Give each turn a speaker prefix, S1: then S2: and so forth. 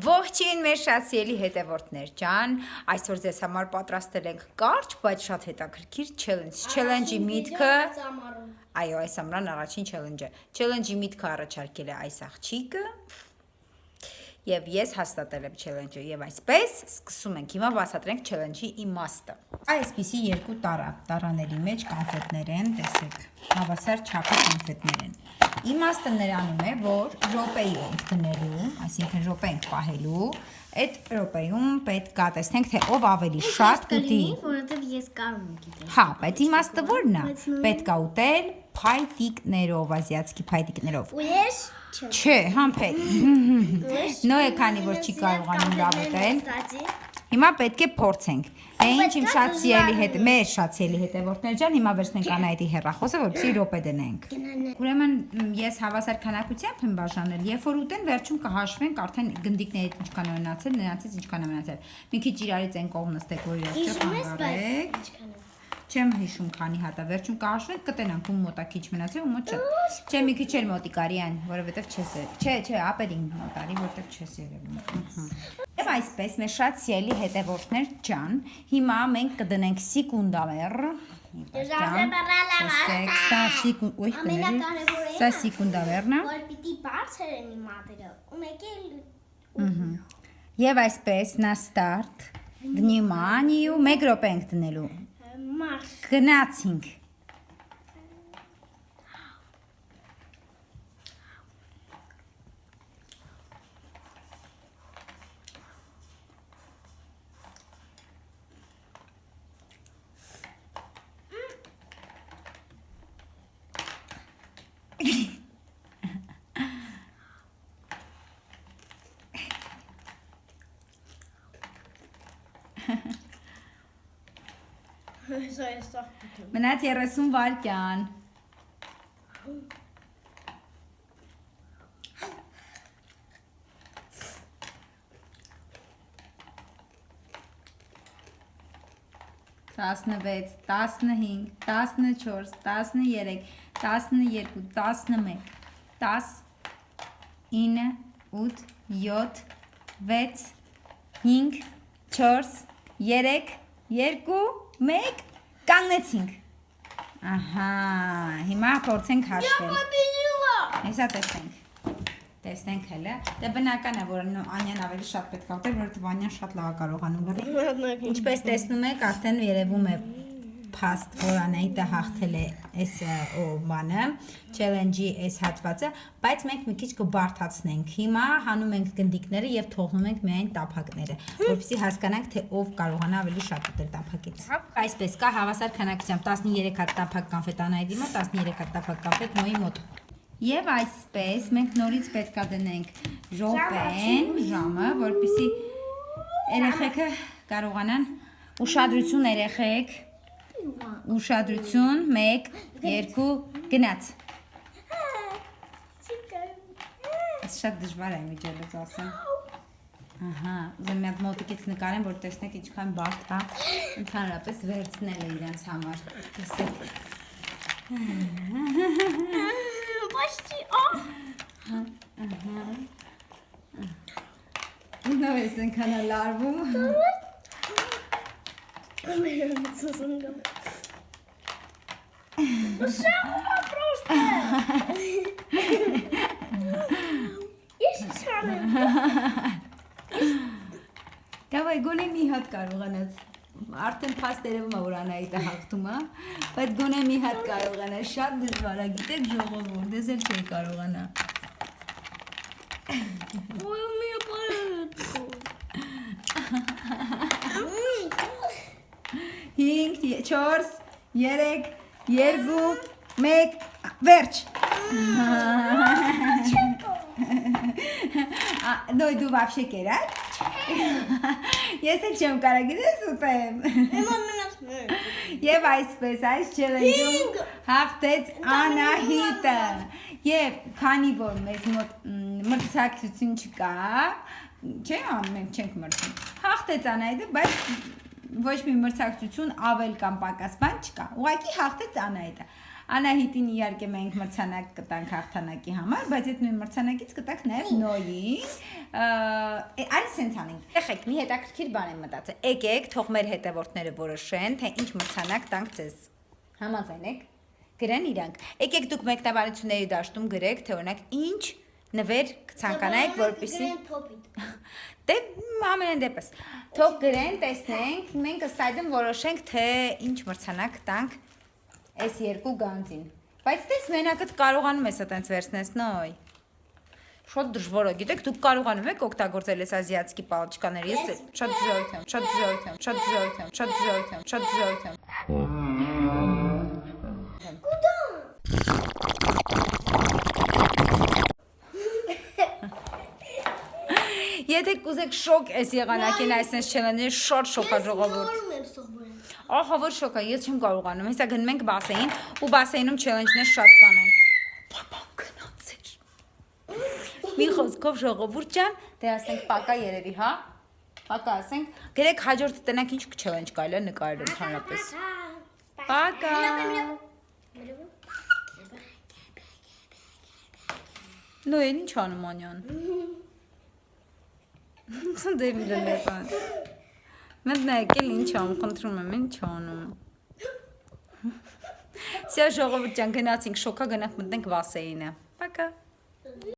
S1: Ողջույն մեր շատ սիրելի հետևորդներ ջան, այսօր ձեզ համար պատրաստել ենք կարճ, բայց շատ հետաքրքիր challenge-ի միտքը այո, այս ամռան առաջին challenge-ը։ Challenge-ի միտքը առաջարկել է այս աղջիկը եւ ես հաստատել եմ challenge-ը եւ այսպես սկսում ենք։ Հիմա բացատրենք challenge-ի իմաստը։ Այսպիսի երկու տարաների մեջ կոնֆետներ են, տեսեք, հավասար չափի կոնֆետներ են։ Իմաստը նրանում է, որ րոպեի ենք դնելու, այսինքն րոպե ենք պահելու, այդ րոպեում պետք է տեսնենք, թե ով ավելի շատ կուտի։
S2: Որովհետև ես կարող եմ գիտեմ։
S1: Հա, բայց իմաստը ո՞րն է։ Պետք է ուտել փայտիկներով, ազիատскի փայտիկներով։
S2: Ու ես
S1: Չէ, համբեր։ Նոյը քանի որ չի կարողանում լավ ուտել։ Հիմա պետք է փորձենք։ Ինչ իմ շատ սիրելի մեր շատ սիրելի հետևորդներ ջան, հիմա վերցնենք Անահիտի հեռախոսը, որպեսզի րոպե դնենք։ Ուրեմն ես հավասար քանակությամբ եմ բաժանել, երբ որ ուտեն վերջում կհաշվենք արդեն գնդիկներից ինչքան է մնացել, նրանցից ինչքան է մնացել։ Մի քիչ իրարից են կողմ նստեք, որ իրար չխանգարեք։ Չեմ հիշում քանի հատ է, վերջում կհաշվենք, կտենանք ում մոտ է քիչ մնացել, ում մոտ չէ։ Չէ, մի քիչ էլ մոտիկ արի այն, որովհետև չես։ Չէ, ապերին մոտ արի, որովհետև չես երևում։ Եվ այսպես մեր շատ սիրելի հետևորդներ ջան, հիմա մենք կդնենք սեկունդամեր։ Սա սեկունդամերն է։
S2: Որ պիտի բարձր են իմ մատերը։ Ու մեկ էլ
S1: Եվ այսպես նա ստարտ։ Վնիմանիու 1 րոպե ենք դնելու։
S2: մարշ։
S1: Գնացինք։ Մնաց 30 վայրկյան։ Տասնվեց, 15, 14, 13, 12, 11, 10, 9, 8, 7, 6, 5, 4, 3, 2, 1, կանգնեցինք։ Ահա, հիմա փորձենք հաշվել։ Հեսա տեսնենք հələ։ Դե բնական է, որ Անյան ավելի շատ պետք է ուտել, որովհետև Անյան շատ լավ է կարողանում գրել։ Ինչպես տեսնում եք, արդեն երևում է փաստ, որ Անահիտը հաղթել է այս բանը, challenge-ի այս հատվածը, բայց մենք մի քիչ կբարդացնենք։ Հիմա հանում ենք գնդիկները եւ թողնում ենք միայն տափակները, որպեսզի հասկանանք, թե ով կարողանա ավելի շատ ուտել տափակից։ Այսպես կա հավասար քանակությամբ 13 հատ տափակ կոնֆետ Անահիտի մոտ, 13 հատ տափակ կոնֆետ Նոյի մոտ։ Եվ այսպես մենք նորից պետք է դնենք րոպեն, ժամը, որպեսզի երեխեքը կարողանան ուշադրություն երեխեք։ Ուշադրություն 1 2 գնաց։ Այս շատ դժվար է միջելուց ասեմ։ Ահա, ուզում եմ մոտիկից նկարեմ, որ տեսնեք ինչքան բարդ է ընդհանրապես վերցնել է իրենց համար։ Տեսեք։
S2: Почти
S1: Ահա։ Նո ես ընկան լարվում։
S2: Просто.
S1: Давай գոնե մի հատ կարողանաս։ Արդեն փաստ երևում է, որ Անահիտը հաղթում է, բայց գոնե մի հատ կարողանա, շատ դժվար է, գիտեք ժողովուրդ, ես էլ չէի կարողանա։
S2: Ой, у меня болит.
S1: 5 4 3 2 1 վերջ։ Նոյ դու вообще կերար։ Ես էլ չեմ կարող գիտես ուտեմ։ Եվ այսպես այս challenge-ում հաղթեց Անահիտը։ Եվ քանի որ մեզ մոտ մրցակցություն չկա, չէ՞, մենք չենք մրցում։ Հաղթեց Անահիտը, բայց ոչ մի մրցակցություն ավել կամ պակաս բան չկա։ Ուղղակի հաղթեց Անահիտը։ Անահիտին իհարկե մենք մրցանակ կտանք հաղթանակի համար, բայց այդ նույն մրցանակից կտանք նաև Նոյին։ Արի սենց անենք։ Եղեք, մի հետաքրքիր բան եմ մտածել։ Եկեք, թող մեր հետևորդները որոշեն, թե ինչ մրցանակ տանք ձեզ։ Համաձայն եք։ Գրեն իրանք։ Եկեք դուք մեկնաբանությունների դաշտում գրեք, թե օրինակ ինչ նվեր կցանկանայիք, որպեսզի Դե ամենայն դեպս թող գրեն, տեսնենք, մենք ըստ այդմ որոշենք, թե ինչ մրցանակ տանք այս երկու գանձին։ Բայց դες մենակդ կարողանում ես այտենց վերցնես, նոյ։ Շատ դժվար է, գիտեք, դուք կարողանում եք օգտագործել այս ազիատские պալաչկաները, ես շատ դժվար եմ, շատ դժվար եմ, շատ դժվար եմ, շատ դժվար եմ, շատ դժվար եմ։ Եթե կուզեք շոկ այս եղանակին այսպես չլիներ, շատ շոկա ժողովուրդ։ Ահա որ շոկա, ես չեմ կարողանում։ Հեսա գնում ենք բասեին ու բասեինում չելենջներ շատ կանենք։ Բաբան գնացեր։ Մի խոսքով ժողովուրդ ջան, դե ասենք պակա երևի, հա։ Պակա ասենք, գրեք հաջորդ տնակ ինչ չելենջ կարելի է նկարել ընդհանրապես։ Պակա։ Նոյ, ինչ անում անյան։ Դեպի լեզան։ Մտնեք էլ ինչ անում, խնդրում եմ, ինչ անում։ Սա ժողովուրդ ջան գնացինք շոկա գնանք մտնենք բասեինը։ Պակա։